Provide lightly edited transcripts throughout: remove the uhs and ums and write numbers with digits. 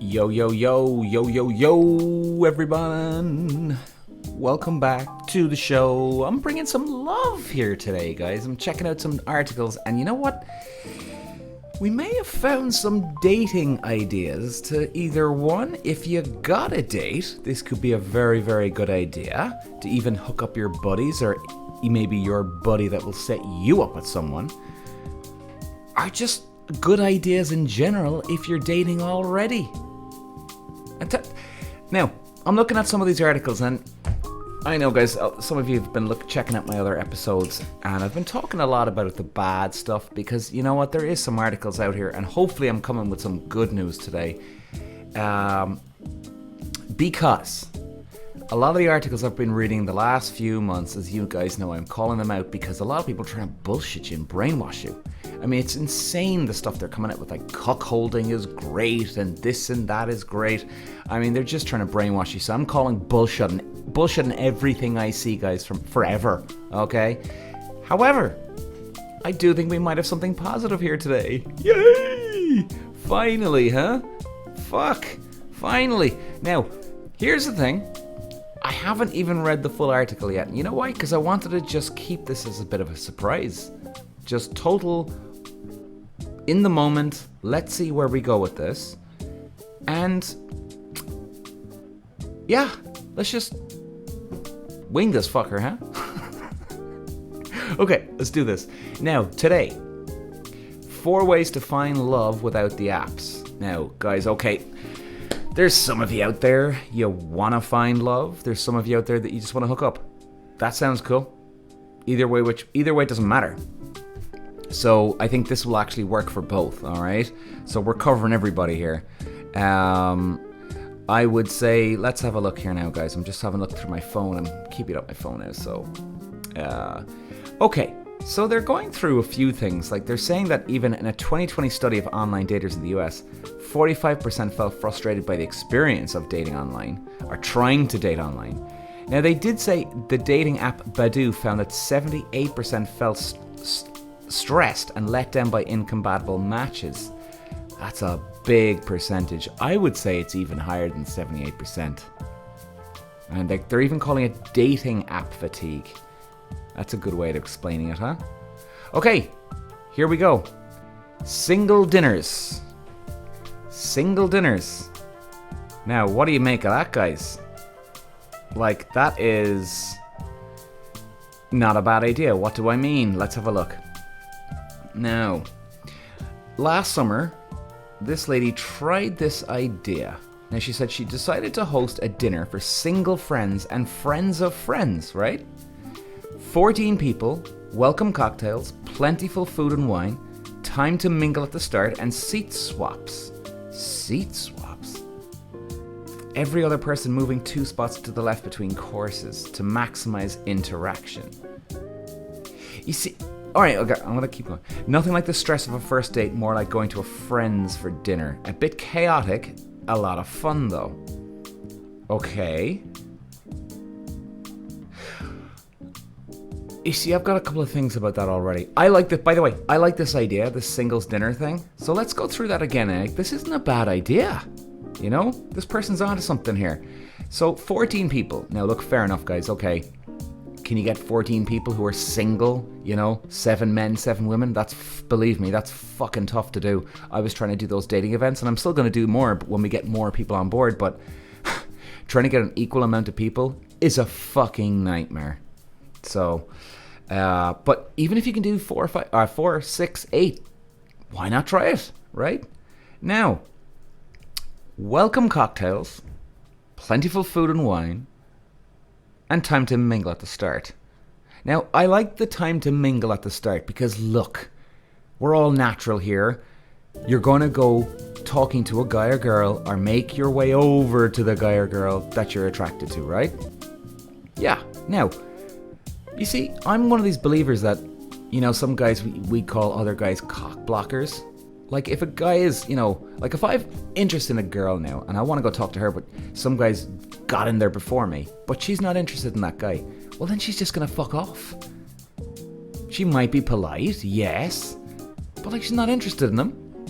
Yo, yo, yo, yo, yo, yo, everyone. Welcome back to the show. I'm bringing some love here today, guys. I'm checking out some articles, and you know what? We may have found some dating ideas to either one, if you got a date, this could be a very, very good idea to even hook up your buddies, or maybe your buddy that will set you up with someone, are just good ideas in general if you're dating already. Now, I'm looking at some of these articles, and I know, guys, some of you have been checking out my other episodes, and I've been talking a lot about the bad stuff because, you know what, there is some articles out here, and hopefully I'm coming with some good news today. Because a lot of the articles I've been reading the last few months, as you guys know, I'm calling them out because a lot of people are trying to bullshit you and brainwash you. I mean, it's insane the stuff they're coming out with, like cuckolding is great and this and that is great. I mean, they're just trying to brainwash you. So I'm calling bullshit and everything I see, guys, from forever, okay? However, I do think we might have something positive here today. Yay! Finally, huh? Fuck. Finally. Now, here's the thing. I haven't even read the full article yet. You know why? Because I wanted to just keep this as a bit of a surprise. Just total in the moment. Let's see where we go with this. And yeah, let's just wing this fucker, huh? Okay, let's do this. Now, today, 4 ways to find love without the apps. Now, guys, okay, there's some of you out there, you want to find love. There's some of you out there that you just want to hook up. That sounds cool. Either way, it doesn't matter. So I think this will actually work for both, all right? So we're covering everybody here. I would say, let's have a look here now, guys. I'm just having a look through my phone. I'm keeping up my phone now, so... Okay, so they're going through a few things. Like, they're saying that even in a 2020 study of online daters in the US, 45% felt frustrated by the experience of dating online, or trying to date online. Now, they did say the dating app Badoo found that 78% felt stressed and let down by incompatible matches. That's a big percentage. I would say it's even higher than 78%. And they're even calling it dating app fatigue. That's a good way of explaining it, huh? Okay, here we go. Single dinners. Single dinners. Now, what do you make of that, guys? Like, that is not a bad idea. What do I mean? Let's have a look. Now, last summer, this lady tried this idea. Now, she said she decided to host a dinner for single friends and friends of friends, right? 14 people, welcome cocktails, plentiful food and wine, time to mingle at the start, and seat swaps. Seat swaps? Every other person moving 2 spots to the left between courses to maximize interaction. You see... Alright, okay, I'm gonna keep going. Nothing like the stress of a first date, more like going to a friend's for dinner. A bit chaotic, a lot of fun though. Okay. You see, I've got a couple of things about that already. I like that, by the way, I like this idea, this singles dinner thing. So let's go through that again, Eric. This isn't a bad idea. You know, this person's onto something here. So 14 people. Now look, fair enough, guys, okay. Can you get 14 people who are single, you know, 7 men, 7 women? Believe me, that's fucking tough to do. I was trying to do those dating events, and I'm still going to do more when we get more people on board, but trying to get an equal amount of people is a fucking nightmare. So, but even if you can do 4 or 5, 4, 6, 8, why not try it, right? Now, welcome cocktails, plentiful food and wine, and time to mingle at the start. Now, I like the time to mingle at the start because, look, we're all natural here. You're going to go talking to a guy or girl or make your way over to the guy or girl that you're attracted to, right? Yeah. Now, you see, I'm one of these believers that, you know, some guys, we call other guys cock blockers. Like, if a guy is, you know, like if I've interest in a girl now and I want to go talk to her, but some guys got in there before me, but she's not interested in that guy, well, then she's just going to fuck off. She might be polite, yes, but like she's not interested in him.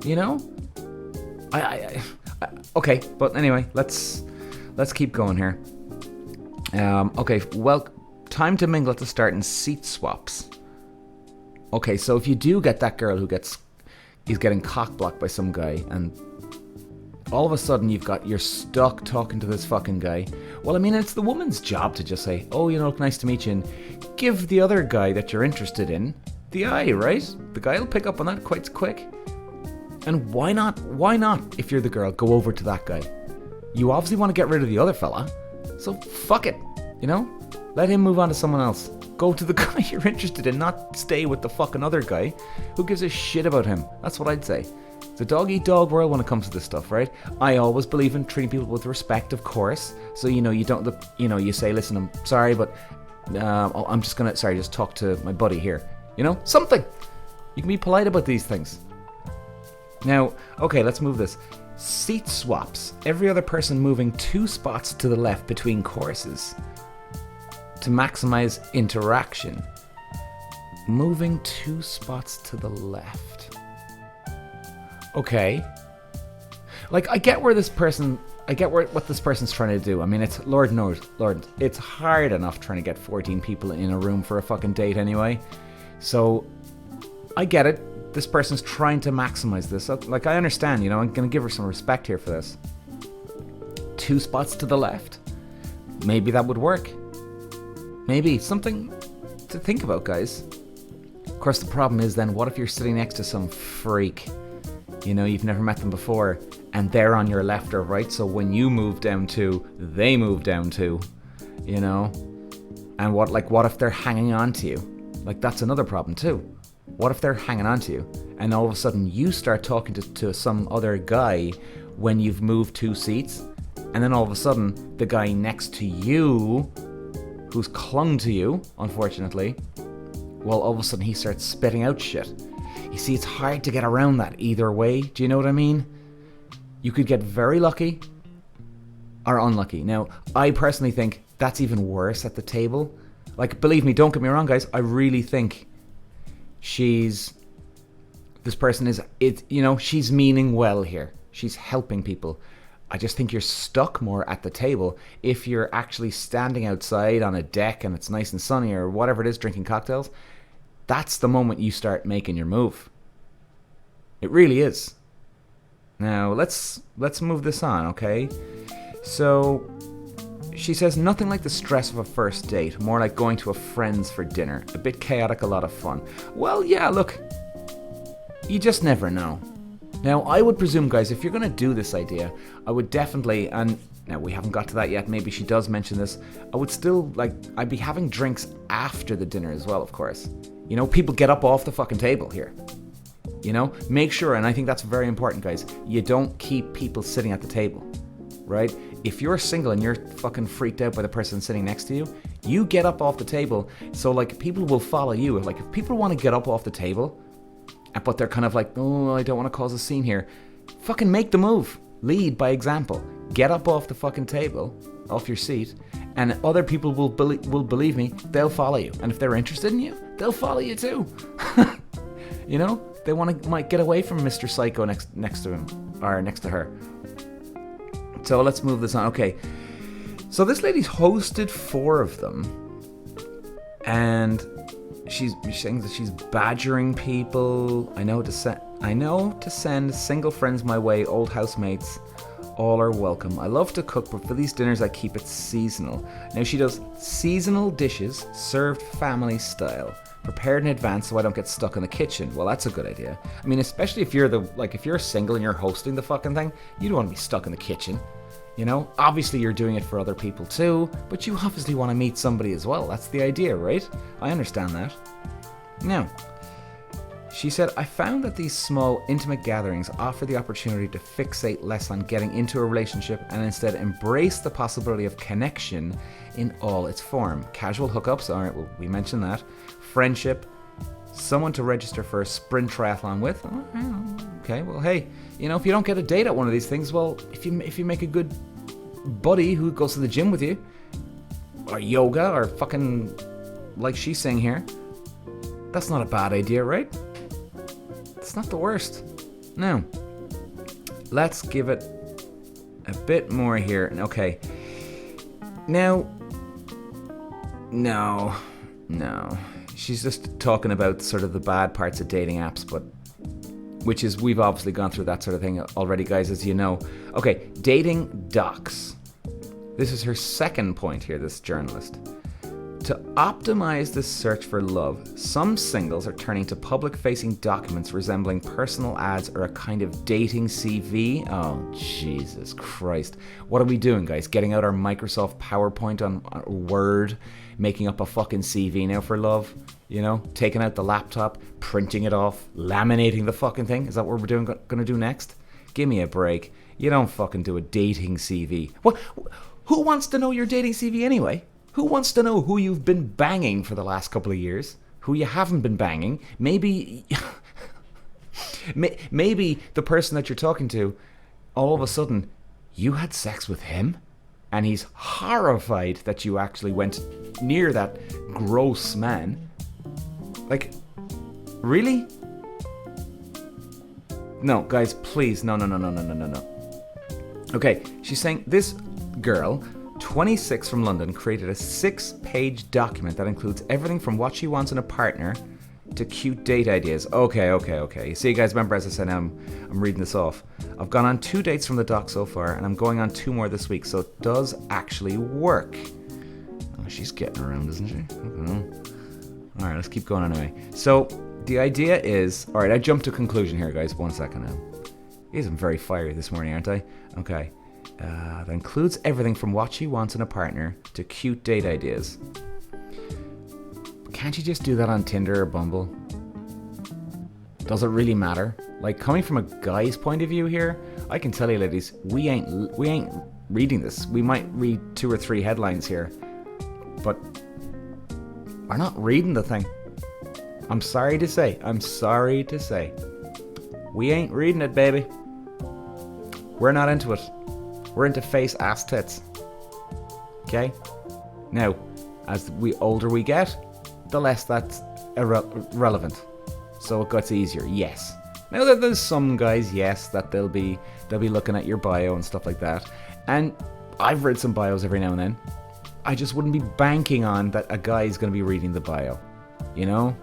You know? Okay, but anyway, let's keep going here. Okay, well, time to mingle at the start and seat swaps. Okay, so if you do get that girl he's getting cock blocked by some guy, and all of a sudden you're stuck talking to this fucking guy. Well, I mean, it's the woman's job to just say, oh, nice to meet you, and give the other guy that you're interested in the eye, right? The guy will pick up on that quite quick. And why not, if you're the girl, go over to that guy? You obviously want to get rid of the other fella, so fuck it, Let him move on to someone else. Go to the guy you're interested in, not stay with the fucking other guy. Who gives a shit about him? That's what I'd say. It's a dog-eat-dog world when it comes to this stuff, right? I always believe in treating people with respect, of course. So, you don't look, you say, listen, I'm sorry, but I'm just gonna, just talk to my buddy here. Something. You can be polite about these things. Now, okay, let's move this. Seat swaps. Every other person moving 2 spots to the left between courses to maximize interaction. Moving 2 spots to the left. Okay. Like, I get what this person's trying to do. I mean, it's, Lord knows, it's hard enough trying to get 14 people in a room for a fucking date anyway. So, I get it. This person's trying to maximize this. Like, I understand, I'm going to give her some respect here for this. 2 spots to the left. Maybe that would work. Maybe. Something to think about, guys. Of course, the problem is then, what if you're sitting next to some freak? You've never met them before, and they're on your left or right, so when you move down 2, they move down 2, And what if they're hanging on to you? Like, that's another problem too. What if they're hanging on to you, and all of a sudden you start talking to some other guy when you've moved 2 seats, and then all of a sudden the guy next to you, who's clung to you, unfortunately, well, all of a sudden he starts spitting out shit. You see, it's hard to get around that either way. Do you know what I mean? You could get very lucky or unlucky. Now, I personally think that's even worse at the table. Like, believe me, don't get me wrong, guys. I really think she's meaning well here. She's helping people. I just think you're stuck more at the table if you're actually standing outside on a deck and it's nice and sunny or whatever it is, drinking cocktails. That's the moment you start making your move. It really is. Now, let's move this on, okay? So, she says, nothing like the stress of a first date, more like going to a friend's for dinner. A bit chaotic, a lot of fun. Well, yeah, look, you just never know. Now, I would presume, guys, if you're going to do this idea, I would definitely, and now we haven't got to that yet, maybe she does mention this, I would still, I'd be having drinks after the dinner as well, of course. People get up off the fucking table here. Make sure, and I think that's very important, guys, you don't keep people sitting at the table, right? If you're single and you're fucking freaked out by the person sitting next to you, you get up off the table, so, people will follow you. If people want to get up off the table, but they're kind of like, oh, I don't want to cause a scene here, fucking make the move. Lead by example. Get up off the fucking table, off your seat, and other people will believe me, they'll follow you. And if they're interested in you, they'll follow you too. They might get away from Mr. Psycho next to him, or next to her. So let's move this on. Okay, so this lady's hosted 4 of them, and she's saying that she's badgering people. I know to send single friends my way, old housemates, all are welcome. I love to cook, but for these dinners I keep it seasonal. Now she does seasonal dishes served family style, prepared in advance so I don't get stuck in the kitchen. Well, that's a good idea. I mean, especially if you're single and you're hosting the fucking thing, you don't want to be stuck in the kitchen. Obviously you're doing it for other people too, but you obviously want to meet somebody as well. That's the idea, right? I understand that. Now, she said, I found that these small, intimate gatherings offer the opportunity to fixate less on getting into a relationship and instead embrace the possibility of connection in all its form. Casual hookups, alright, well, we mentioned that. Friendship, someone to register for a sprint triathlon with. Okay, well, hey, if you don't get a date at one of these things, well, if you make a good buddy who goes to the gym with you, or yoga, or fucking, like she's saying here, that's not a bad idea, right? It's not the worst. Now, let's give it a bit more here. Okay. Now, no. She's just talking about sort of the bad parts of dating apps, but which is, we've obviously gone through that sort of thing already, guys, as you know. Okay, dating docs. This is her second point here, this journalist. To optimize the search for love, some singles are turning to public-facing documents resembling personal ads or a kind of dating CV. Oh, Jesus Christ. What are we doing, guys? Getting out our Microsoft PowerPoint on Word, making up a fucking CV now for love? You know, taking out the laptop, printing it off, laminating the fucking thing? Is that what we're gonna do next? Give me a break. You don't fucking do a dating CV. What? Who wants to know your dating CV anyway? Who wants to know who you've been banging for the last couple of years? Who you haven't been banging? Maybe maybe the person that you're talking to, all of a sudden, you had sex with him? And he's horrified that you actually went near that gross man. Like, really? No, guys, please. No. Okay, she's saying this girl, 26 from London, created a 6-page document that includes everything from what she wants in a partner to cute date ideas. Okay. You see, guys, remember, as I said, I'm reading this off. I've gone on 2 dates from the doc so far, and I'm going on 2 more this week, so it does actually work. Oh, she's getting around, isn't she? I don't know. Alright, let's keep going anyway. So, the idea is... Alright, I jumped to conclusion here, guys. 1 second now. Geez, I'm very fiery this morning, aren't I? Okay. That includes everything from what she wants in a partner to cute date ideas. Can't you just do that on Tinder or Bumble? Does it really matter? Like, coming from a guy's point of view here, I can tell you, ladies, we ain't reading this. We might read 2 or 3 headlines here, but we're not reading the thing. I'm sorry to say. We ain't reading it, baby. We're not into it. We're into face, ass, tits. Okay? Now, as older we get, the less that's relevant. So it gets easier, yes. Now there's some guys, yes, that they'll be looking at your bio and stuff like that. And I've read some bios every now and then. I just wouldn't be banking on that a guy's going to be reading the bio. You know?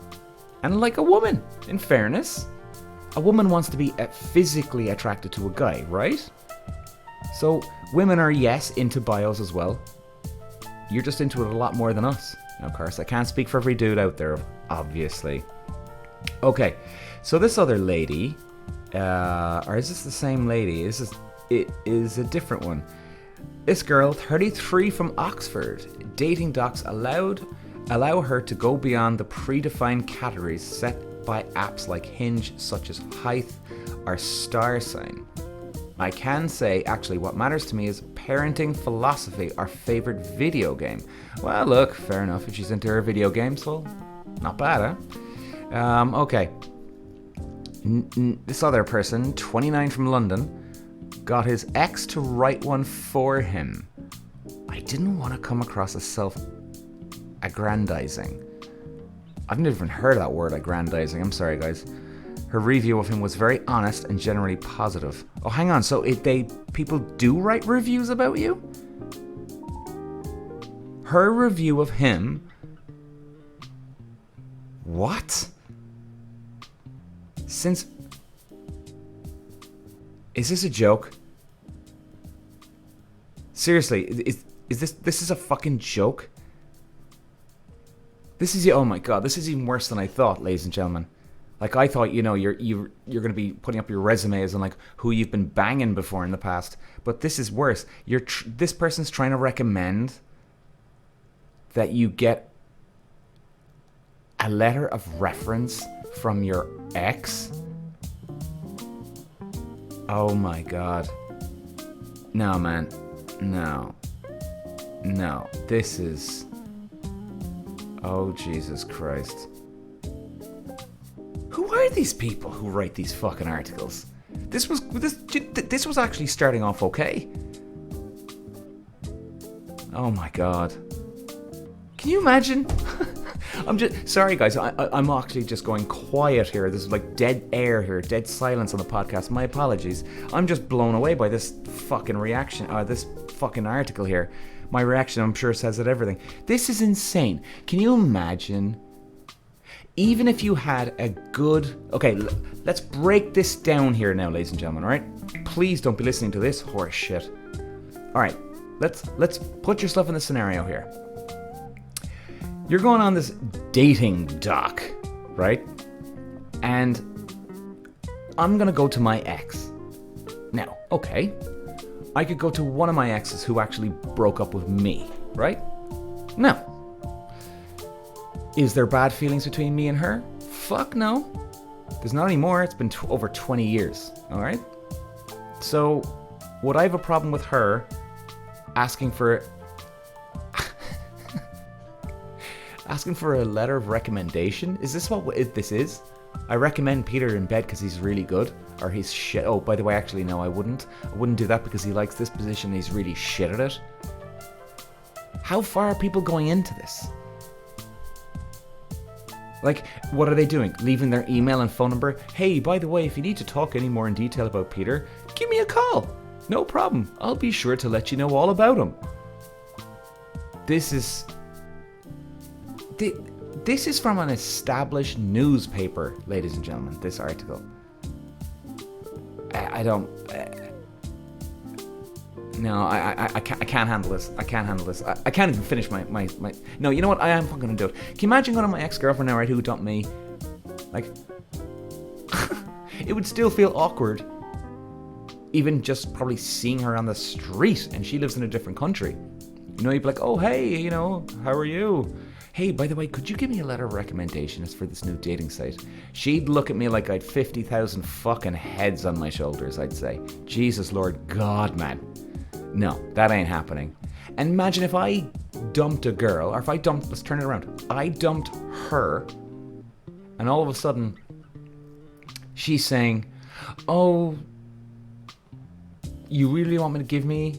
And like a woman, in fairness, a woman wants to be physically attracted to a guy, right? So women are, yes, into bios as well. You're just into it a lot more than us. Now, of course, I can't speak for every dude out there, obviously. Okay, so this other lady, or is this the same lady? It is a different one. This girl, 33 from Oxford, dating docs allow her to go beyond the predefined categories set by apps like Hinge, such as height or star sign. I can say, actually, what matters to me is parenting, philosophy, or favorite video game. Well, look, fair enough. If she's into her video games, well, not bad, huh? Okay. This other person, 29 from London, got his ex to write one for him. I didn't want to come across as self-aggrandizing. I've never even heard of that word, aggrandizing. I'm sorry, guys. Her review of him was very honest and generally positive. Oh, hang on. So people do write reviews about you? Her review of him? What? Is this a joke? Seriously, is this is a fucking joke? Oh my god, this is even worse than I thought, ladies and gentlemen. Like, I thought, you know, you're going to be putting up your resumes and like who you've been banging before in the past, but this is worse. This person's trying to recommend that you get a letter of reference from your ex. Oh my god. No, man. No. This is... Oh, Jesus Christ. Who are these people who write these fucking articles? This was actually starting off okay. Oh my god. Can you imagine? I'm just sorry, guys. I'm actually just going quiet here. There's like dead air here, dead silence on the podcast. My apologies. I'm just blown away by this fucking reaction, this fucking article here. My reaction, I'm sure, says it everything. This is insane. Can you imagine? Even if you had a good... Okay, let's break this down here now, ladies and gentlemen, all right? Please don't be listening to this horse shit. All right, let's put yourself in the scenario here. You're going on this dating doc, right? And I'm going to go to my ex. Now, okay, I could go to one of my exes who actually broke up with me, right? Now, is there bad feelings between me and her? Fuck no. There's not anymore. It's been over 20 years, all right? So, would I have a problem with her asking for a letter of recommendation? Is this what this is? I recommend Peter in bed because he's really good, or he's shit. Oh, by the way, actually, no, I wouldn't do that because he likes this position and he's really shit at it. How far are people going into this? Like, what are they doing? Leaving their email and phone number? Hey, by the way, if you need to talk any more in detail about Peter, give me a call. No problem. I'll be sure to let you know all about him. This is from an established newspaper, ladies and gentlemen, this article. I can't handle this. I can't even finish my... No, you know what? I am fucking gonna do it. Can you imagine going to my ex-girlfriend now, right, who dumped me? Like, it would still feel awkward, even just probably seeing her on the street, and she lives in a different country. You know, you'd be like, oh, hey, you know, how are you? Hey, by the way, could you give me a letter of recommendation for this new dating site? She'd look at me like I'd 50,000 fucking heads on my shoulders, I'd say. Jesus Lord God, man. No, that ain't happening. And imagine if I dumped a girl, or if I dumped, let's turn it around. I dumped her, and all of a sudden, she's saying, oh, you really want me to give me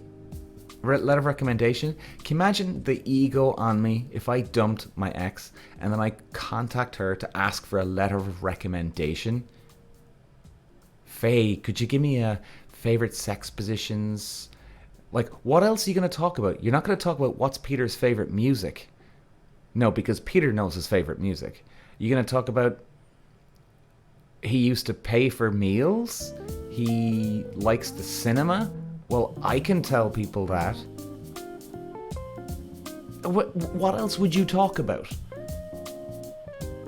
a letter of recommendation? Can you imagine the ego on me if I dumped my ex, and then I contact her to ask for a letter of recommendation? Faye, could you give me a favorite sex positions? Like, what else are you going to talk about? You're not going to talk about what's Peter's favorite music. No, because Peter knows his favorite music. You're going to talk about he used to pay for meals? He likes the cinema? Well, I can tell people that. What else would you talk about?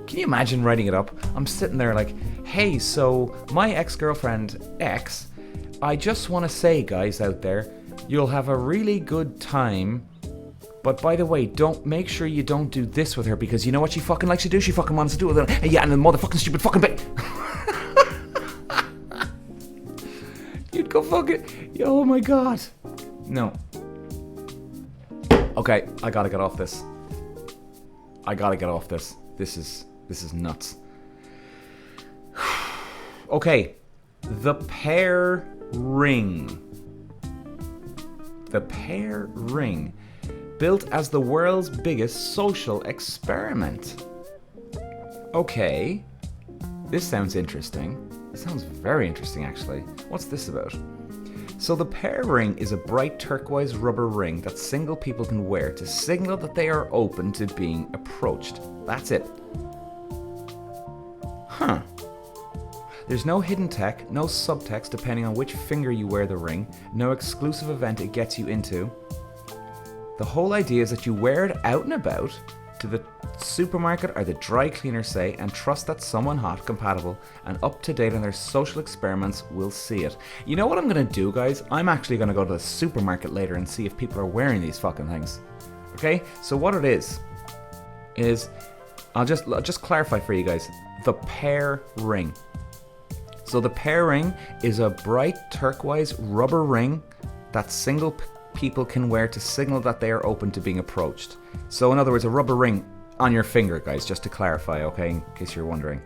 Can you imagine writing it up? I'm sitting there like, hey, so my ex-girlfriend, X, I just want to say, guys out there, you'll have a really good time. But by the way, make sure you don't do this with her, because you know what she fucking likes to do? She fucking wants to do it with her. Yeah, and the motherfucking stupid fucking bit. You'd go fucking... Oh my god. No. Okay, I gotta get off this. This is nuts. Okay. The pear ring. The pear ring. Built as the world's biggest social experiment. Okay. This sounds interesting. It sounds very interesting, actually. What's this about? So the pear ring is a bright turquoise rubber ring that single people can wear to signal that they are open to being approached. That's it. Huh. There's no hidden tech, no subtext depending on which finger you wear the ring, no exclusive event it gets you into. The whole idea is that you wear it out and about, to the supermarket or the dry cleaner, say, and trust that someone hot, compatible, and up to date on their social experiments will see it. You know what I'm going to do, guys? I'm actually going to go to the supermarket later and see if people are wearing these fucking things. Okay? So what it is I'll just clarify for you guys. The pear ring. So the pear ring is a bright turquoise rubber ring that single people can wear to signal that they are open to being approached. So in other words, a rubber ring on your finger, guys, just to clarify, okay, in case you're wondering.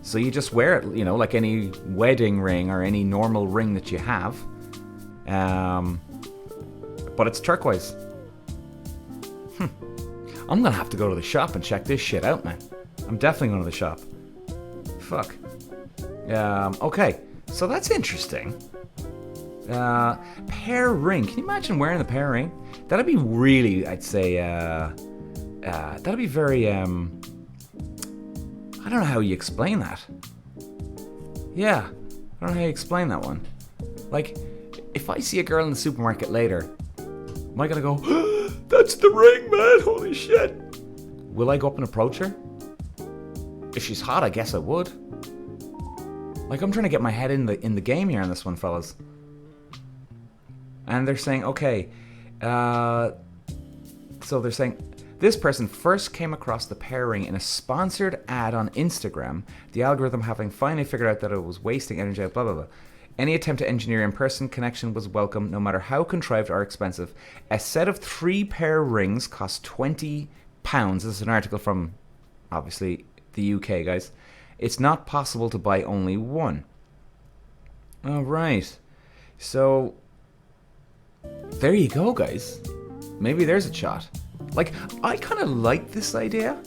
So you just wear it, you know, like any wedding ring or any normal ring that you have. But it's turquoise. I'm gonna have to go to the shop and check this shit out, man. I'm definitely going to the shop. Fuck. Okay, so that's interesting. Pear ring. Can you imagine wearing the pear ring? That'd be really, I'd say, that'd be very, I don't know how you explain that. Yeah, I don't know how you explain that one. Like, if I see a girl in the supermarket later, am I gonna go, that's the ring, man, holy shit. Will I go up and approach her? If she's hot, I guess I would. Like, I'm trying to get my head in the game here on this one, fellas. And they're saying, okay, so they're saying, this person first came across the pear ring in a sponsored ad on Instagram, the algorithm having finally figured out that it was wasting energy, blah, blah, blah. Any attempt to engineer in-person connection was welcome, no matter how contrived or expensive. A set of 3 pear rings cost £20. This is an article from, obviously, the UK, guys. It's not possible to buy only one. All right. So, there you go, guys. Maybe there's a shot. Like, I kind of like this idea.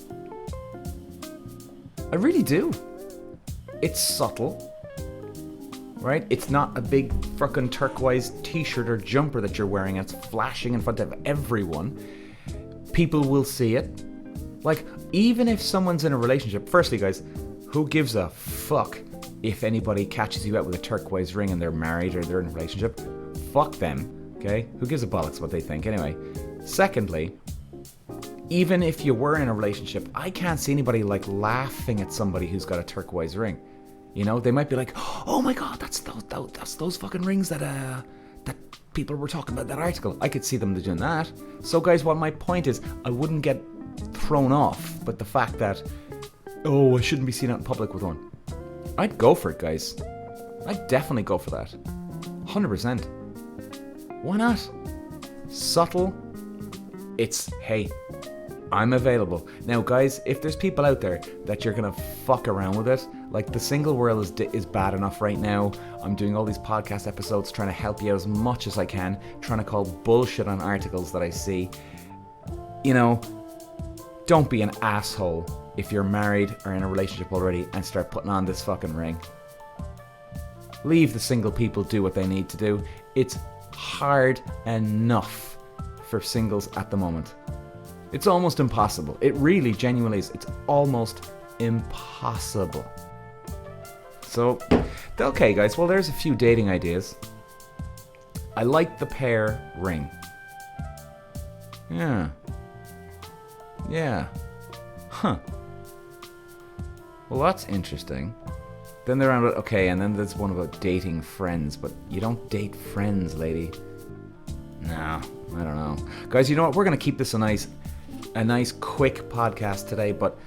I really do. It's subtle, right? It's not a big frickin' turquoise t-shirt or jumper that you're wearing and it's flashing in front of everyone. People will see it. Like, even if someone's in a relationship, firstly, guys, who gives a fuck if anybody catches you out with a turquoise ring and they're married or they're in a relationship? Fuck them, okay? Who gives a bollocks what they think anyway? Secondly, even if you were in a relationship, I can't see anybody like laughing at somebody who's got a turquoise ring. You know, they might be like, oh my god, that's those fucking rings that people were talking about, that article. I could see them doing that. So guys, what my point is, I wouldn't get thrown off, but the fact that, oh, I shouldn't be seen out in public with one. I'd go for it, guys. I'd definitely go for that. 100%. Why not? Subtle. It's, hey, I'm available. Now, guys, if there's people out there that you're gonna fuck around with it, like the single world is bad enough right now. I'm doing all these podcast episodes trying to help you out as much as I can, trying to call bullshit on articles that I see. You know, don't be an asshole if you're married or in a relationship already and start putting on this fucking ring. Leave the single people do what they need to do. It's hard enough for singles at the moment. It's almost impossible. It really genuinely is. It's almost impossible. So, okay guys, well there's a few dating ideas. I like the pear ring. Yeah. Huh. Well, that's interesting. Then they're on about, okay, and then there's one about dating friends, but you don't date friends, lady. No, I don't know. Guys, you know what? We're going to keep this a nice quick podcast today, but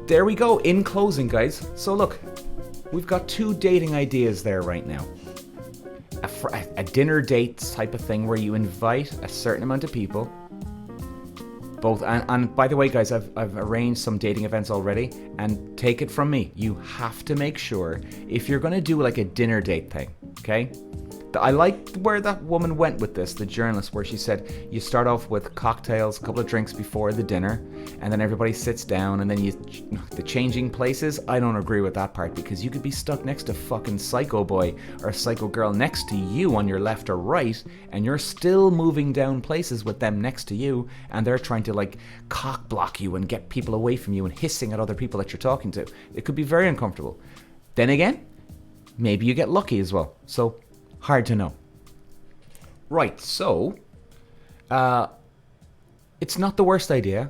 there we go. In closing, guys. So look, we've got 2 dating ideas there right now. A dinner date type of thing where you invite a certain amount of people. Both, and by the way, guys, I've arranged some dating events already, and take it from me, you have to make sure, if you're going to do like a dinner date thing, okay? I like where that woman went with this, the journalist, where she said you start off with cocktails, a couple of drinks before the dinner, and then everybody sits down, and then the changing places. I don't agree with that part, because you could be stuck next to fucking psycho boy or psycho girl next to you on your left or right, and you're still moving down places with them next to you, and they're trying to like cock block you and get people away from you and hissing at other people that you're talking to. It could be very uncomfortable. Then again, maybe you get lucky as well. So, hard to know. Right, so, it's not the worst idea.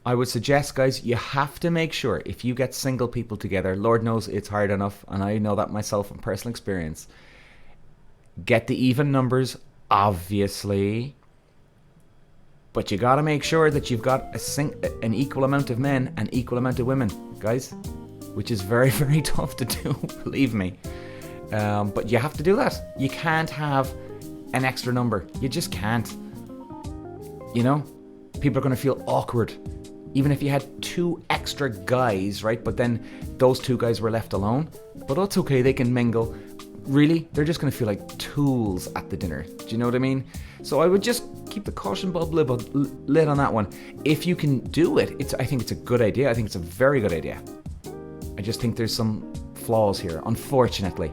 I would suggest, guys, you have to make sure, if you get single people together, Lord knows it's hard enough, and I know that myself from personal experience, get the even numbers, obviously, but you gotta make sure that you've got an equal amount of men and equal amount of women, guys, which is very, very tough to do, believe me. But you have to do that. You can't have an extra number. You just can't. You know? People are going to feel awkward. Even if you had 2 extra guys, right? But then those 2 guys were left alone. But that's okay, they can mingle. Really? They're just going to feel like tools at the dinner. Do you know what I mean? So I would just keep the caution bulb lit on that one. If you can do it, I think it's a good idea. I think it's a very good idea. I just think there's some flaws here, unfortunately.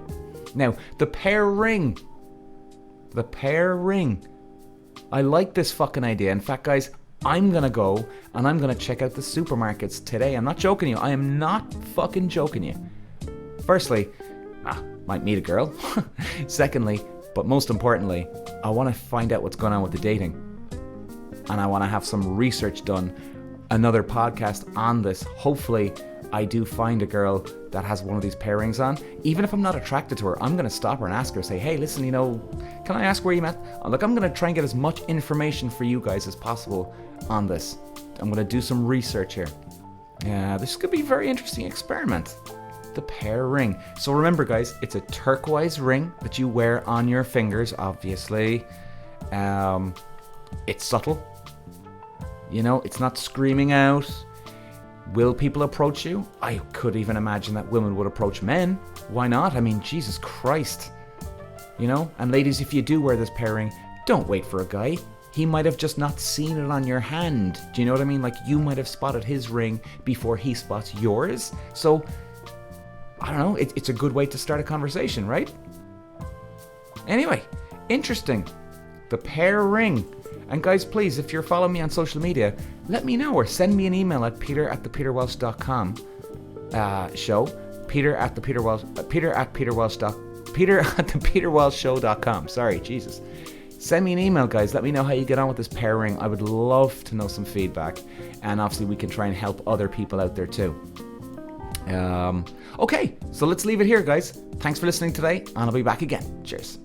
Now, the pear ring. The pear ring. I like this fucking idea. In fact, guys, I'm gonna go and I'm gonna check out the supermarkets today. I'm not joking you. I am not fucking joking you. Firstly, might meet a girl. Secondly, but most importantly, I want to find out what's going on with the dating. And I want to have some research done. Another podcast on this. Hopefully, I do find a girl that has one of these pear rings on. Even if I'm not attracted to her, I'm going to stop her and ask her, say, hey, listen, can I ask where you met? Look, I'm going to try and get as much information for you guys as possible on this. I'm going to do some research here. This could be a very interesting experiment. The pear ring. So remember, guys, it's a turquoise ring that you wear on your fingers, obviously. It's subtle. It's not screaming out. Will people approach you? I could even imagine that women would approach men. Why not? I mean, Jesus Christ. And ladies, if you do wear this pear ring, don't wait for a guy. He might have just not seen it on your hand. Do you know what I mean? Like, you might have spotted his ring before he spots yours. So, I don't know, it's a good way to start a conversation, right? Anyway, interesting. The pear ring. And guys, please, if you're following me on social media, let me know or send me an email at peter@thepeterwelsh.com show. peter@thepeterwelsh.com. Sorry, Jesus. Send me an email, guys. Let me know how you get on with this pear ring. I would love to know some feedback. And obviously, we can try and help other people out there too. Okay, so let's leave it here, guys. Thanks for listening today, and I'll be back again. Cheers.